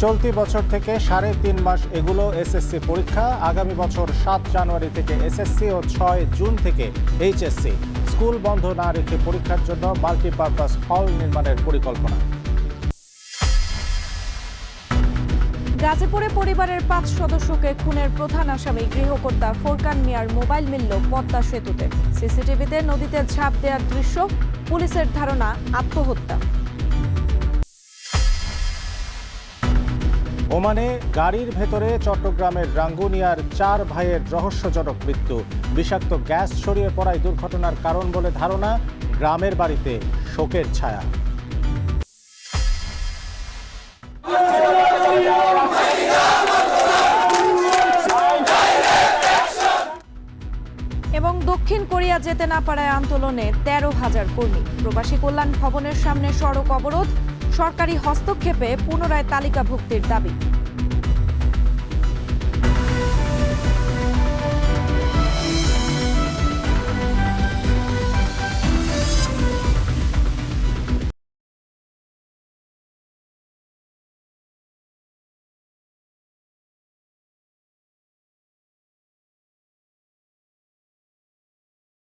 চলতি বছর থেকে 3.5 মাস এগুলো এসএসসি পরীক্ষা। আগামী বছর 7 জানুয়ারি থেকে এসএসসি ও 6 জুন থেকে এইচএসসি। স্কুল বন্ধ না রেখে পরীক্ষার জন্য মাল্টিপারপাস হল নির্মাণের পরিকল্পনা। গাজীপুরে পরিবারের 5 সদস্যকে খুনের প্রধান আসামি গৃহকর্তা ফোরকান মিয়ার মোবাইল মিলল পদ্মা সেতুতে। সিসিটিভিতে নদীতে ঝাঁপ দেওয়ার দৃশ্য, পুলিশের ধারণা আত্মহত্যা। ওমানে গাড়ির ভেতরে চট্টগ্রামের রাঙ্গুনিয়ার 4 ভাইয়ের রহস্যজনক মৃত্যু। বিষাক্ত গ্যাস ছড়িয়ে পড়ায় দুর্ঘটনার কারণ বলে ধারণা। গ্রামের বাড়িতে শোকের ছায়া। এবং দক্ষিণ কোরিয়া যেতে না পারায় আন্দোলনে 13,000 কর্মী। প্রবাসী কল্যাণ ভবনের সামনে সড়ক অবরোধ, সরকারি হস্তক্ষেপে পুনরায় তালিকাভুক্তির দাবি।